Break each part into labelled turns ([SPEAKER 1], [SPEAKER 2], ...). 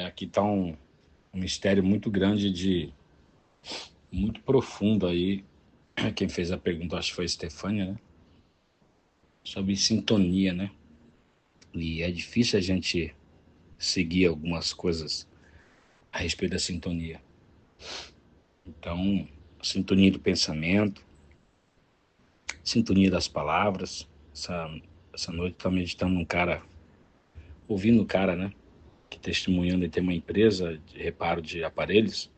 [SPEAKER 1] Aqui está um mistério muito grande, muito profundo aí. Quem fez a pergunta, acho que foi a Estefânia, né? Sobre sintonia, né? E é difícil a gente seguir algumas coisas a respeito da sintonia. Então, sintonia do pensamento, sintonia das palavras. Essa noite tá meditando um cara, ouvindo um cara, né? Que testemunhando, ele tem uma empresa de reparo de aparelhos.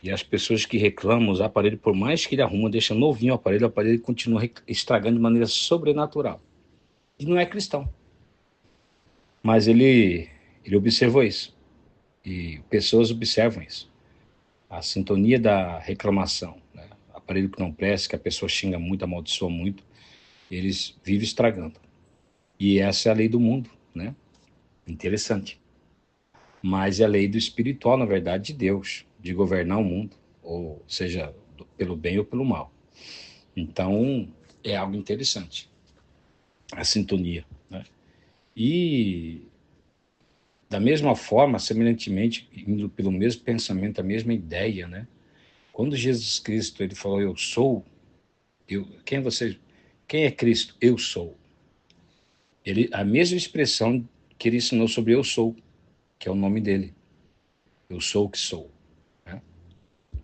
[SPEAKER 1] E as pessoas que reclamam, os aparelhos, por mais que ele arruma, deixa novinho o aparelho continua estragando de maneira sobrenatural. E não é cristão. Mas ele observou isso. E pessoas observam isso. A sintonia da reclamação, né? Aparelho que não presta, que a pessoa xinga muito, amaldiçoa muito, eles vivem estragando. E essa é a lei do mundo, né? Interessante. Mas é a lei do espiritual, na verdade, de Deus, de governar o mundo, ou seja, pelo bem ou pelo mal. Então, é algo interessante, a sintonia, né? E, da mesma forma, semelhantemente, indo pelo mesmo pensamento, a mesma ideia, né? Quando Jesus Cristo ele falou, eu sou, quem é Cristo? Eu sou. A mesma expressão que ele ensinou sobre eu sou, que é o nome dele. Eu sou o que sou, né?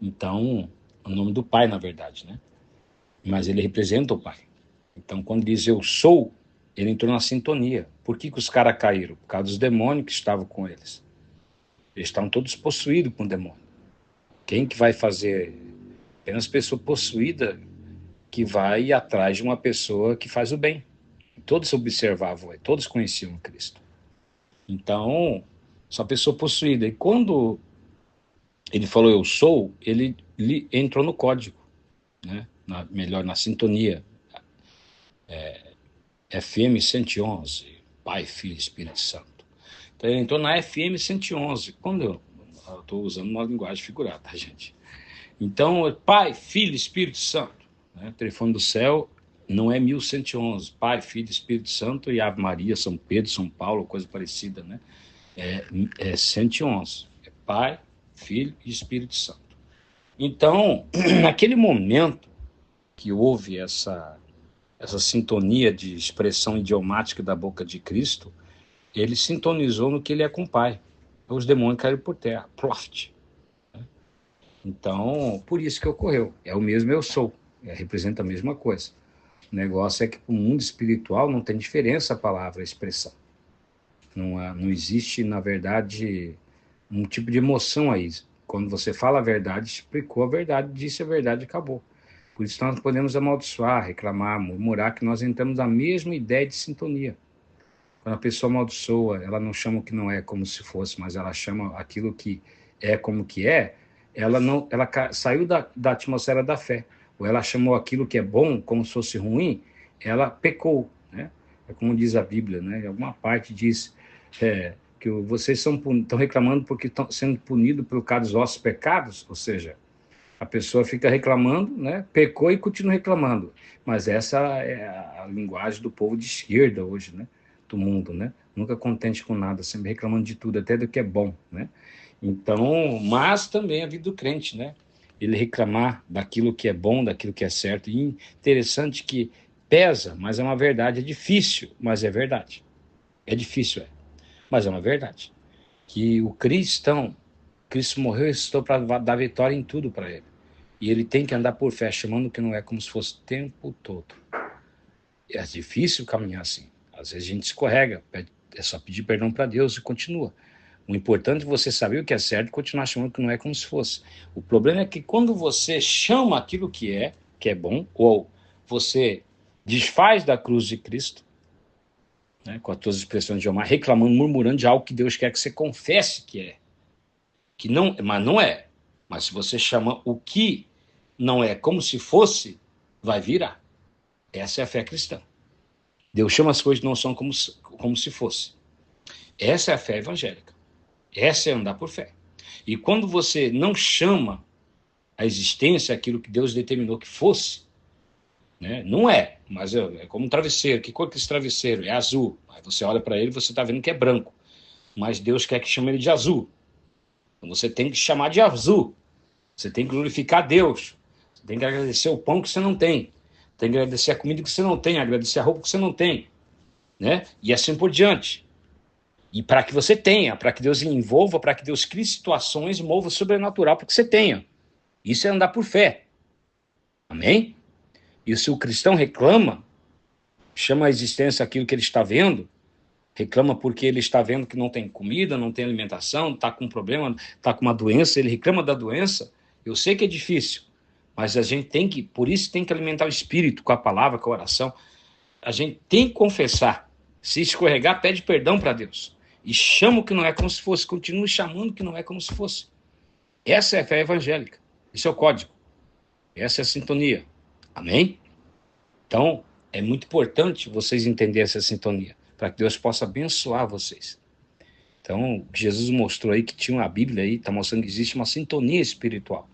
[SPEAKER 1] Então, é o nome do Pai, na verdade, né? Mas ele representa o Pai. Então, quando diz eu sou, ele entrou na sintonia. Por que os caras caíram? Por causa dos demônios que estavam com eles. Eles estavam todos possuídos com demônio. Quem que vai fazer? Apenas pessoa possuída que vai atrás de uma pessoa que faz o bem. Todos observavam, todos conheciam Cristo. Então, só pessoa possuída. E quando ele falou eu sou, ele entrou no código, né? Melhor, na sintonia. FM 111, Pai, Filho e Espírito Santo. Então ele entrou na FM 111. Quando eu estou usando uma linguagem figurada, tá, gente? Então, Pai, Filho e Espírito Santo. Né? O telefone do céu não é 1111. Pai, Filho e Espírito Santo e Ave Maria, São Pedro, São Paulo, coisa parecida, né? É 111. É Pai, Filho e Espírito Santo. Então, naquele momento que houve essa sintonia de expressão idiomática da boca de Cristo, ele sintonizou no que ele é com o Pai. Os demônios caíram por terra. Ploft. Então, por isso que ocorreu. É o mesmo eu sou. Representa a mesma coisa. O negócio é que para o mundo espiritual não tem diferença a palavra, a expressão. Não existe, na verdade, um tipo de emoção aí. Quando você fala a verdade, explicou a verdade, disse a verdade e acabou. Por isso nós podemos amaldiçoar, reclamar, murmurar, que nós entramos na mesma ideia de sintonia. Quando a pessoa amaldiçoa, ela não chama o que não é como se fosse, mas ela chama aquilo que é como que é, ela saiu da atmosfera da fé. Ou ela chamou aquilo que é bom como se fosse ruim, ela pecou, né? É como diz a Bíblia, né? Em alguma parte diz que vocês estão reclamando porque estão sendo punidos por causa dos vossos pecados, ou seja, a pessoa fica reclamando, né? Pecou e continua reclamando. Mas essa é a linguagem do povo de esquerda hoje, né? Do mundo, né? Nunca contente com nada, sempre reclamando de tudo, até do que é bom, né? Então, mas também a vida do crente, né? Ele reclamar daquilo que é bom, daquilo que é certo. E interessante que pesa, mas é uma verdade. É difícil, mas é verdade. É difícil, mas é uma verdade. Que o cristão, Cristo morreu e ressuscitou para dar vitória em tudo para ele. E ele tem que andar por fé, chamando o que não é como se fosse o tempo todo. É difícil caminhar assim. Às vezes a gente escorrega, é só pedir perdão para Deus e continua. O importante é você saber o que é certo e continuar chamando o que não é como se fosse. O problema é que quando você chama aquilo que é bom, ou você desfaz da cruz de Cristo, né, com as suas expressões de amar, reclamando, murmurando de algo que Deus quer que você confesse que é. Que não, mas não é. Mas se você chama o que não é como se fosse, vai virar. Essa é a fé cristã. Deus chama as coisas que não são como se fosse. Essa é a fé evangélica. Essa é andar por fé. E quando você não chama a existência aquilo que Deus determinou que fosse, né? Não é, mas é como um travesseiro. Que cor que é esse travesseiro? É azul. Aí você olha para ele e você está vendo que é branco. mas Deus quer que chame ele de azul. Então você tem que chamar de azul. Você tem que glorificar Deus. Você tem que agradecer o pão que você não tem. Tem que agradecer a comida que você não tem, agradecer a roupa que você não tem, né? E assim por diante. E para que você tenha, para que Deus envolva, para que Deus crie situações e mova o sobrenatural para que você tenha. Isso é andar por fé. Amém? E se o cristão reclama, chama a existência aquilo que ele está vendo, reclama porque ele está vendo que não tem comida, não tem alimentação, está com um problema, está com uma doença, ele reclama da doença. Eu sei que é difícil, mas a gente tem que, por isso tem que alimentar o espírito com a palavra, com a oração. A gente tem que confessar. Se escorregar, pede perdão para Deus. E chama o que não é como se fosse, continue chamando o que não é como se fosse. Essa é a fé evangélica. Esse é o código. Essa é a sintonia. Amém? Então, é muito importante vocês entenderem essa sintonia, para que Deus possa abençoar vocês. Então, Jesus mostrou aí que tinha uma Bíblia aí, está mostrando que existe uma sintonia espiritual.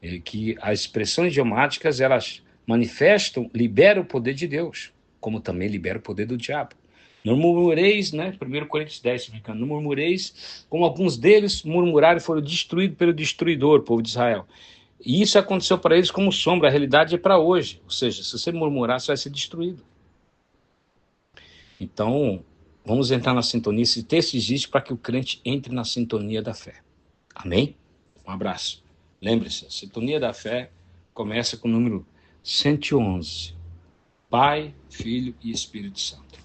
[SPEAKER 1] E que as expressões idiomáticas, elas manifestam, liberam o poder de Deus, como também libera o poder do diabo. Não murmureis, né? 1 Coríntios 10, não murmureis, como alguns deles murmuraram e foram destruídos pelo destruidor, povo de Israel. E isso aconteceu para eles como sombra, a realidade é para hoje. Ou seja, se você murmurar, você vai ser destruído. Então, vamos entrar na sintonia. Esse texto existe para que o crente entre na sintonia da fé. Amém? Um abraço. Lembre-se, a sintonia da fé começa com o número 111. Pai, Filho e Espírito Santo.